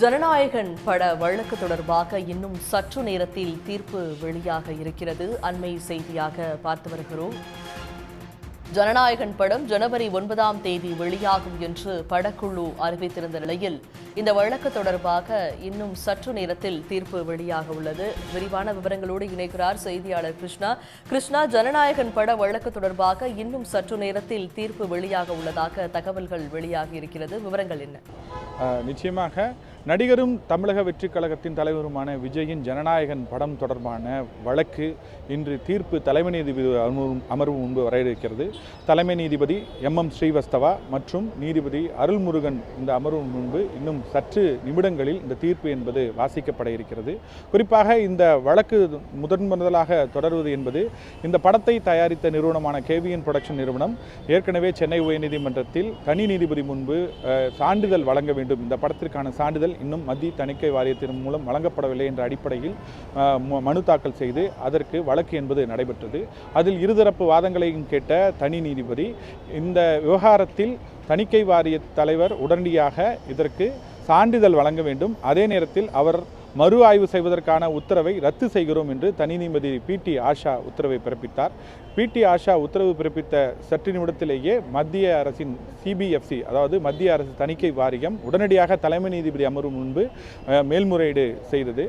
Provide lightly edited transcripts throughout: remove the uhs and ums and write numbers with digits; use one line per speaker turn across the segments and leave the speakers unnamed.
ஜனநாயகன் பட வழக்கு தொடர்பாக இன்னும் சற்று நேரத்தில் தீர்ப்பு வெளியாக இருக்கிறது. அண்மை செய்தியாக பார்த்து வருகிறோம். ஜனநாயகன் படம் ஜனவரி 9ஆம் தேதி வெளியாகும் என்று படக்குழு அறிவித்திருந்த நிலையில் இந்த வழக்கு தொடர்பாக இன்னும் சற்று நேரத்தில் தீர்ப்பு வெளியாக உள்ளது. விரிவான விவரங்களோடு இணைக்கிறார் செய்தியாளர் கிருஷ்ணா. ஜனநாயகன் பட வழக்கு தொடர்பாக இன்னும் சற்று நேரத்தில் தீர்ப்பு வெளியாக உள்ளதாக தகவல்கள் வெளியாகி இருக்கிறது. விவரங்கள் என்ன?
நிச்சயமாக நடிகரும் தமிழக வெற்றி கழகத்தின் தலைவருமான விஜயின் ஜனநாயகன் படம் தொடர்பான வழக்கு இன்று தீர்ப்பு தலைமை நீதிபதி அமர்வு முன்பு வர இருக்கிறது. தலைமை நீதிபதி MM ஸ்ரீவஸ்தவா மற்றும் நீதிபதி அருள்முருகன் இந்த அமர்வு முன்பு இன்னும் சற்று நிமிடங்களில் இந்த தீர்ப்பு என்பது வாசிக்கப்பட இருக்கிறது. குறிப்பாக இந்த வழக்கு முதலாக தொடர்வது என்பது இந்த படத்தை தயாரித்த நிறுவனமான KVN புரொடக்ஷன் நிறுவனம் ஏற்கனவே சென்னை உயர்நீதிமன்றத்தில் தனி நீதிபதி முன்பு சான்றிதழ் வழங்க வேண்டும், இந்த படத்திற்கான சான்றிதழ் இன்னும் மத்திய தணிக்கை வாரியத்தின் மூலம் வழங்கப்படவில்லை என்ற அடிப்படையில் மனு தாக்கல் செய்து அதற்கு வழக்கு என்பது நடைபெற்றது. அதில் இருதரப்பு வாதங்களையும் கேட்ட தனி நீதிபதி இந்த விவகாரத்தில் தணிக்கை வாரிய தலைவர் உடனடியாக இதற்கு சான்றிதழ் வழங்க வேண்டும், அதே நேரத்தில் அவர் மறு ஆய்வு செய்வதற்கான உத்தரவை ரத்து செய்கிறோம் என்று தனி நீதிபதி PT ஆஷா உத்தரவை பிறப்பித்தார். PT ஆஷா உத்தரவு பிறப்பித்த சற்று நிமிடத்திலேயே மத்திய அரசின் CBFC அதாவது மத்திய அரசு தணிக்கை வாரியம் உடனடியாக தலைமை நீதிபதி அமர்வு முன்பு மேல்முறையீடு செய்தது.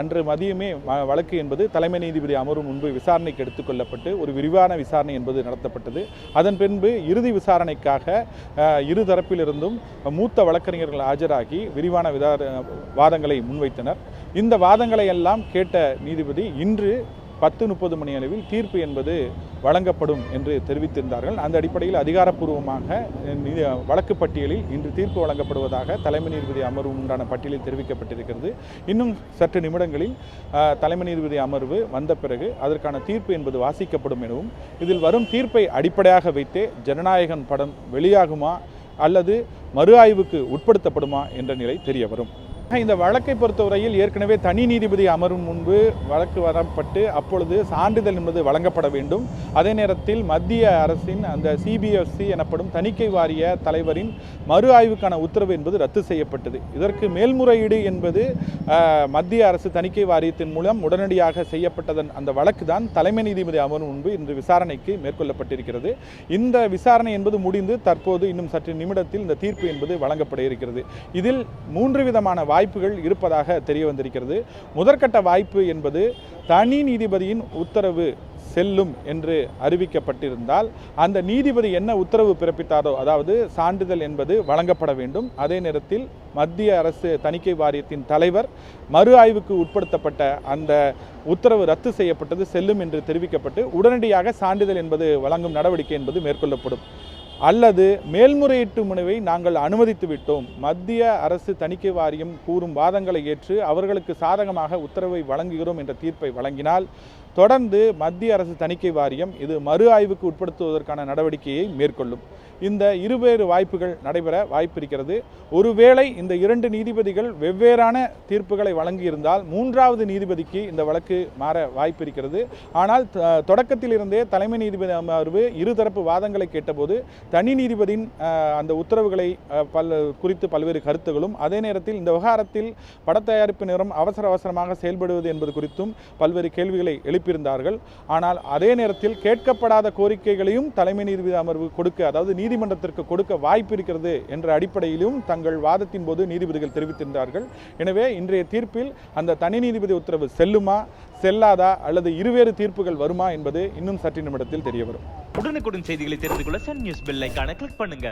அன்று மதியமே வழக்கு என்பது தலைமை நீதிபதி அமர்வு முன்பு விசாரணைக்கு எடுத்துக்கொள்ளப்பட்டு ஒரு விரிவான விசாரணை என்பது நடத்தப்பட்டது. அதன் பின்பு இறுதி விசாரணைக்காக இரு தரப்பிலிருந்தும் மூத்த வழக்கறிஞர்கள் ஆஜராகி விரிவான வாதங்களை முன்வைத்தனர். இந்த வாதங்களை எல்லாம் கேட்ட நீதிபதி இன்று 10:30 மணி அளவில் தீர்ப்பு என்பது வழங்கப்படும் என்று தெரிவித்திருந்தார்கள். அந்த அடிப்படையில் அதிகாரப்பூர்வமாக வழக்கு பட்டியலில் இன்று தீர்ப்பு வழங்கப்படுவதாக தலைமை நீதிபதி அமர்வு உண்டான பட்டியலில் தெரிவிக்கப்பட்டிருக்கிறது. இன்னும் சற்று நிமிடங்களில் தலைமை நீதிபதி அமர்வு வந்த பிறகு அதற்கான தீர்ப்பு என்பது வாசிக்கப்படும் எனவும் இதில் வரும் தீர்ப்பை அடிப்படையாக வைத்தே ஜனநாயகன் படம் வெளியாகுமா அல்லது மறு ஆய்வுக்கு உட்படுத்தப்படுமா என்ற நிலை தெரிய வரும். இந்த வழக்கை பொறுத்தவரையில் ஏற்கனவே தனி நீதிபதி அமர்வு முன்பு வழக்கு வரப்பட்டு அப்பொழுது சான்றிதழ் என்பது வழங்கப்பட வேண்டும். அதே நேரத்தில் மத்திய அரசின் அந்த CBFC எனப்படும் தணிக்கை வாரிய தலைவரின் மறு ஆய்வுக்கான உத்தரவு என்பது ரத்து செய்யப்பட்டது. இதற்கு மேல்முறையீடு என்பது மத்திய அரசு தணிக்கை வாரியத்தின் மூலம் உடனடியாக செய்யப்பட்டதன் அந்த வழக்கு தான் தலைமை நீதிபதி அமர்வு முன்பு இன்று விசாரணைக்கு மேற்கொள்ளப்பட்டிருக்கிறது. இந்த விசாரணை என்பது முடிந்து தற்போது இன்னும் சற்று நிமிடத்தில் இந்த தீர்ப்பு என்பது வழங்கப்பட இருக்கிறது. இதில் 3 விதமான வாய்ப்புகள் இருப்பதாக தெரிய வந்திருக்கிறது. முதற்கட்ட வாய்ப்பு என்பது தனி நீதிபதியின் உத்தரவு செல்லும் என்று அறிவிக்கப்பட்டிருந்தால் அந்த நீதிபதி என்ன உத்தரவு பிறப்பித்தாரோ, அதாவது சான்றிதழ் என்பது வழங்கப்பட வேண்டும், அதே நேரத்தில் மத்திய அரசு தணிக்கை வாரியத்தின் தலைவர் மறு ஆய்வுக்கு உட்படுத்தப்பட்ட அந்த உத்தரவு ரத்து செய்யப்பட்டது செல்லும் என்று தெரிவிக்கப்பட்டு உடனடியாக சான்றிதழ் என்பது வழங்கும் நடவடிக்கை என்பது மேற்கொள்ளப்படும். அல்லது மேல்முறையீட்டு மனுவை நாங்கள் அனுமதித்து விட்டோம், மத்திய அரசு தணிக்கை வாரியம் கூறும் வாதங்களை ஏற்று அவர்களுக்கு சாதகமாக உத்தரவை வழங்குகிறோம் என்ற தீர்ப்பை வழங்கினால் தொடர்ந்து மத்திய அரசு தணிக்கை வாரியம் இது மறு ஆய்வுக்கு உட்படுத்துவதற்கான நடவடிக்கையை மேற்கொள்ளும். இந்த இருவேறு வாய்ப்புகள் நடைபெற வாய்ப்பிருக்கிறது. ஒருவேளை இந்த 2 நீதிபதிகள் வெவ்வேறான தீர்ப்புகளை வழங்கியிருந்தால் 3வது நீதிபதிக்கு இந்த வழக்கு மாற வாய்ப்பிருக்கிறது. ஆனால் தொடக்கத்தில் இருந்தே தலைமை நீதிபதி அமர்வு இருதரப்பு வாதங்களை கேட்டபோது தனி நீதிபதியின் அந்த உத்தரவுகளை குறித்து பல்வேறு கருத்துகளும், அதே நேரத்தில் இந்த விவகாரத்தில் பட தயாரிப்பு நிறுவனம் அவசரமாக செயல்படுவது என்பது குறித்தும் பல்வேறு கேள்விகளை எழுப்பியிருந்தார்கள். ஆனால் அதே நேரத்தில் கேட்கப்படாத கோரிக்கைகளையும் தலைமை நீதிபதி அமர்வு கொடுக்க, அதாவது நீதிமன்றத்திற்கு கொடுக்க வாய்ப்பு இருக்கிறது என்ற அடிப்படையிலும் தங்கள் வாதத்தின் போது நீதிபதிகள் தெரிவித்திருந்தார்கள். எனவே இன்றைய தீர்ப்பில் அந்த தனி நீதிபதி உத்தரவு செல்லுமா செல்லாதா அல்லது இருவேறு தீர்ப்புகள் வருமா என்பது இன்னும் சற்று நிமிடத்தில் தெரிய வரும்.
உடனுக்குடன் செய்திகளை தெரிந்து கொள்ள சன் நியூஸ் பெல் ஐகானை கிளிக் பண்ணுங்க.